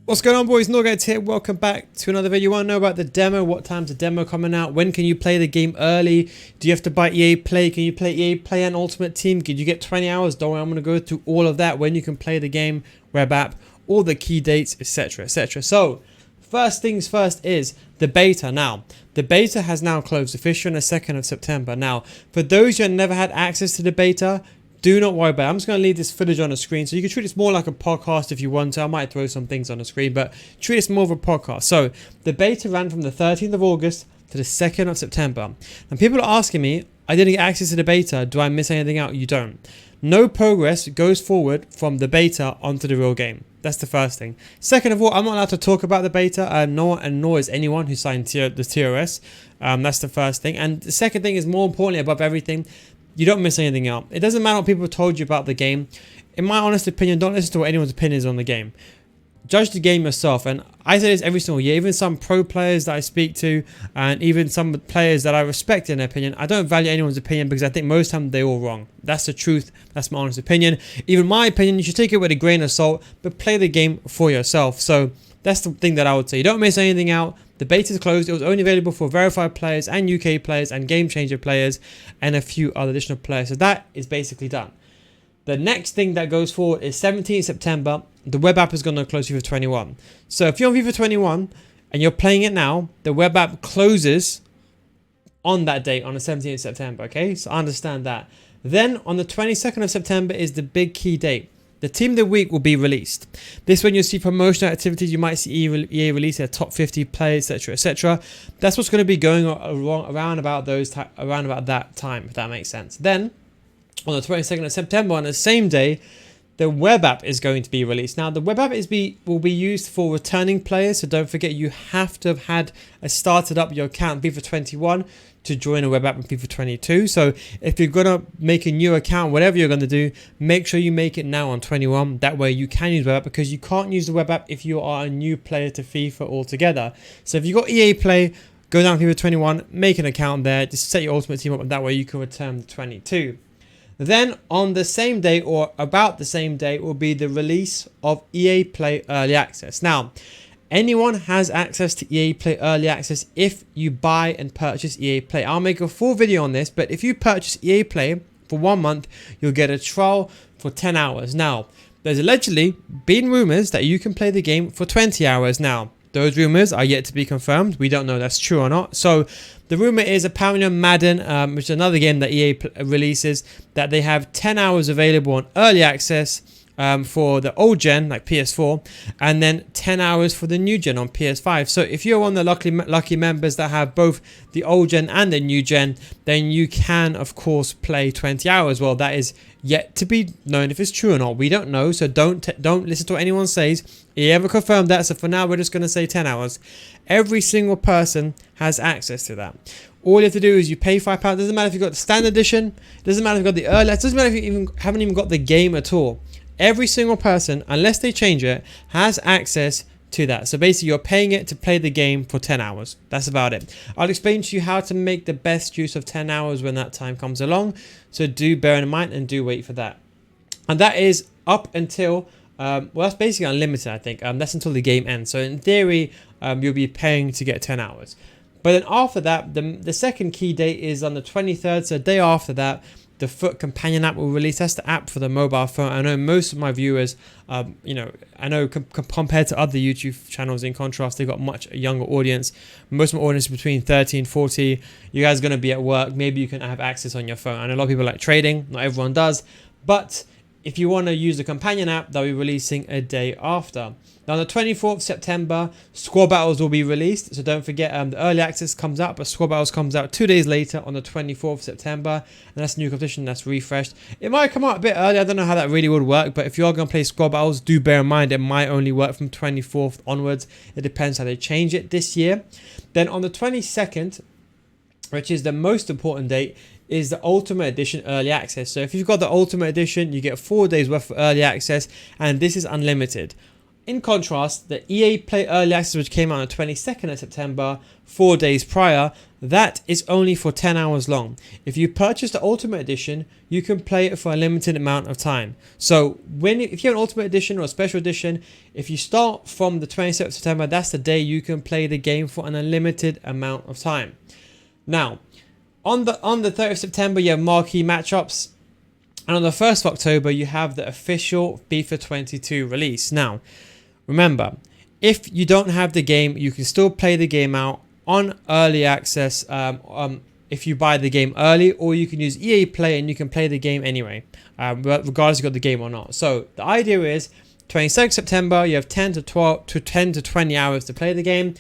What's going on, boys? Norgate here. Welcome back to another video. You want to know about the demo? What time's the demo coming out? When can you play the game early? Do you have to buy EA Play? Can you play EA Play and Ultimate Team? Can you get 20 hours? Don't worry, I'm going to go through all of that, when you can play the game, web app, all the key dates, etc, etc. So, first things first is the beta. Now, the beta has now closed, officially on the 2nd of September. Now, for those who have never had access to the beta, do not worry about it. I'm just going to leave this footage on the screen, so you can treat this more like a podcast if you want to. I might throw some things on the screen, but treat this more of a podcast. So the beta ran from the 13th of August to the 2nd of September. And people are asking me, I didn't get access to the beta. Do I miss anything out? You don't. No progress goes forward from the beta onto the real game. That's the first thing. Second of all, I'm not allowed to talk about the beta, nor is anyone who signed the TOS. That's the first thing. And the second thing is, more importantly, above everything, you don't miss anything out. It doesn't matter what people told you about the game. In my honest opinion, don't listen to what anyone's opinion is on the game. Judge the game yourself. And I say this every single year. Even some pro players that I speak to, and even some players that I respect in their opinion, I don't value anyone's opinion because I think most of the time they're all wrong. That's the truth. That's my honest opinion. Even my opinion, you should take it with a grain of salt, but play the game for yourself. So that's the thing that I would say. You don't miss anything out. The beta is closed. It was only available for verified players and UK players and game changer players and a few other additional players. So that is basically done. The next thing that goes forward is 17th September. The web app is going to close FIFA 21. So if you're on FIFA 21 and you're playing it now, the web app closes on that date, on the 17th of September. Okay, so I understand that. Then on the 22nd of September is the big key date. The Team of the Week will be released. This when you'll see promotional activities. You might see EA release their top 50 players, etc, etc. That's what's going to be going around about that time, if that makes sense. Then, on the 22nd of September, on the same day, the web app is going to be released. Now, the web app will be used for returning players, so don't forget you have to have started up your account FIFA 21 to join a web app in FIFA 22. So if you're going to make a new account, whatever you're going to do, make sure you make it now on 21. That way you can use web app, because you can't use the web app if you are a new player to FIFA altogether. So if you've got EA Play, go down to FIFA 21, make an account there, just set your ultimate team up, and that way you can return the 22. Then on the same day, or about the same day, will be the release of EA Play Early Access. Now, anyone has access to EA Play Early Access if you buy and purchase EA Play. I'll make a full video on this, but if you purchase EA Play for 1 month, you'll get a trial for 10 hours. Now, there's allegedly been rumors that you can play the game for 20 hours now. Those rumors are yet to be confirmed. We don't know if that's true or not. So the rumor is apparently on Madden, which is another game that EA releases, that they have 10 hours available on early access for the old gen, like PS4, and then 10 hours for the new gen on PS5. So if you're one of the lucky members that have both the old gen and the new gen, then you can, of course, play 20 hours. Well, that is yet to be known if it's true or not. We don't know, so don't listen to what anyone says. He ever confirmed that, so for now we're just going to say 10 hours. Every single person has access to that. All you have to do is you pay £5. Doesn't matter if you've got the standard edition, doesn't matter if you've got the early, it doesn't matter if you haven't even got the game at all. Every single person, unless they change it, has access to that. So basically you're paying it to play the game for 10 hours. That's about it. I'll explain to you how to make the best use of 10 hours when that time comes along. So do bear in mind and do wait for that. And that is up until, well, that's basically unlimited, I think. That's until the game ends. So in theory, you'll be paying to get 10 hours. But then after that, the second key date is on the 23rd. So the day after that, the Foot Companion app will release. That's the app for the mobile phone. I know most of my viewers, I know compared to other YouTube channels, in contrast, they've got much younger audience. Most of my audience is between 30 and 40. You guys are going to be at work. Maybe you can have access on your phone. I know a lot of people like trading. Not everyone does. But if you want to use the Companion app, they'll be releasing a day after. Now, on the 24th of September, Squad Battles will be released. So don't forget, the early access comes out, but Squad Battles comes out 2 days later on the 24th of September. And that's a new competition that's refreshed. It might come out a bit early. I don't know how that really would work. But if you are going to play Squad Battles, do bear in mind it might only work from 24th onwards. It depends how they change it this year. Then on the 22nd, which is the most important date, is the Ultimate Edition Early Access. So if you've got the Ultimate Edition, you get 4 days worth of early access, and this is unlimited. In contrast, the EA Play Early Access, which came out on the 22nd of September, 4 days prior, that is only for 10 hours long. If you purchase the Ultimate Edition, you can play it for a limited amount of time. So if you have an Ultimate Edition or a Special Edition, if you start from the 27th of September, that's the day you can play the game for an unlimited amount of time. Now, on the 30th of September, you have marquee matchups. And on the 1st of October, you have the official FIFA 22 release. Now, remember, if you don't have the game, you can still play the game out on early access if you buy the game early, or you can use EA Play and you can play the game anyway, regardless if you got the game or not. So the idea is 22nd September, you have 10 to 20 hours to play the game.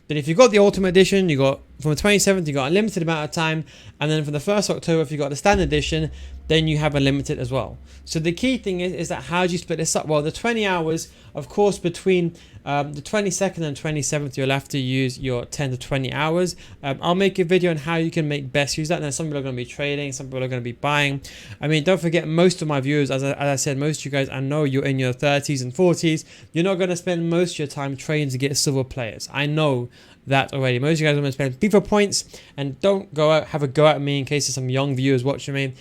Then if you got the Ultimate Edition, you got from the 27th, you got a limited amount of time, and then from the 1st of October, if you got the Standard Edition, then you have a limited as well. So the key thing is that how do you split this up? Well, the 20 hours, of course, between the 22nd and 27th, you'll have to use your 10 to 20 hours. I'll make a video on how you can make best use of that. Now, some people are going to be trading, some people are going to be buying. I mean, don't forget, most of my viewers, as I said, most of you guys, I know you're in your 30s and 40s. You're not going to spend most of your time trading to get silver players. I know that already. Most of you guys are going to spend FIFA points, and don't go out, have a go at me in case there's some young viewers watching me.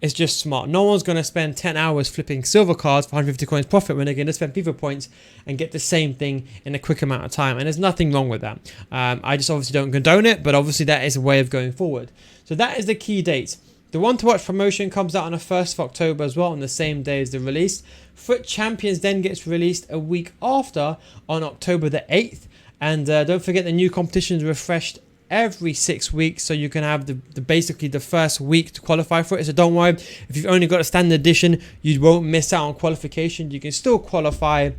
It's just smart. No one's going to spend 10 hours flipping silver cards for 150 coins profit when they're going to spend FIFA points and get the same thing in a quick amount of time. And there's nothing wrong with that. I just obviously don't condone it, but obviously that is a way of going forward. So that is the key dates. The One to Watch promotion comes out on the 1st of October as well, on the same day as the release. Foot Champions then gets released a week after, on October the 8th. And don't forget, the new competitions refreshed every 6 weeks, so you can have basically the first week to qualify for it. So don't worry, if you've only got a Standard Edition, you won't miss out on qualification. You can still qualify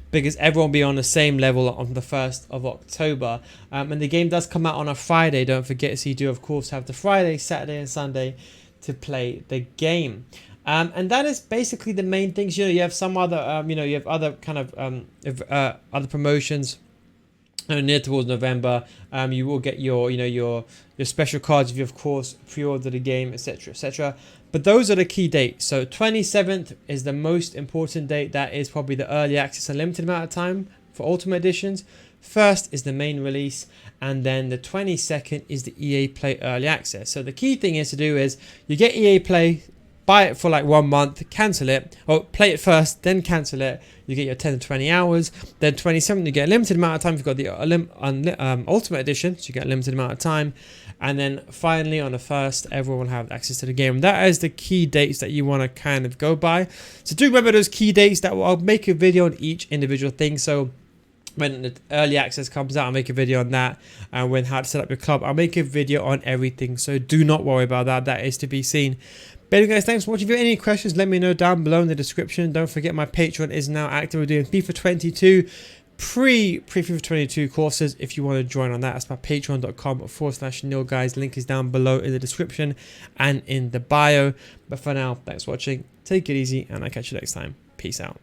because everyone will be on the same level on the 1st of October. And the game does come out on a Friday, don't forget, so you do of course have the Friday, Saturday and Sunday to play the game. And that is basically the main things. You know, you have some other, you have other kind of other promotions. Near towards November, you will get your special cards if you of course pre-order the game, etc., etc. But those are the key dates. So 27th is the most important date. That is probably the early access, a limited amount of time for Ultimate Editions. First is the main release, and then the 22nd is the EA Play Early Access. So the key thing is to do is you get EA Play, buy it for like 1 month, cancel it, or play it first, then cancel it. You get your 10 to 20 hours. Then 27th, you get a limited amount of time if you've got the Ultimate Edition, so you get a limited amount of time. And then finally, on the 1st, everyone will have access to the game. That is the key dates that you want to kind of go by. So do remember those key dates. I'll make a video on each individual thing. So when the early access comes out, I'll make a video on that. And when how to set up your club, I'll make a video on everything. So do not worry about that. That is to be seen. But anyway, guys, thanks for watching. If you have any questions, let me know down below in the description. Don't forget, my Patreon is now active. We're doing FIFA 22 pre-FIFA 22 courses. If you want to join on that, that's my patreon.com/Neil, guys. Link is down below in the description and in the bio. But for now, thanks for watching. Take it easy, and I'll catch you next time. Peace out.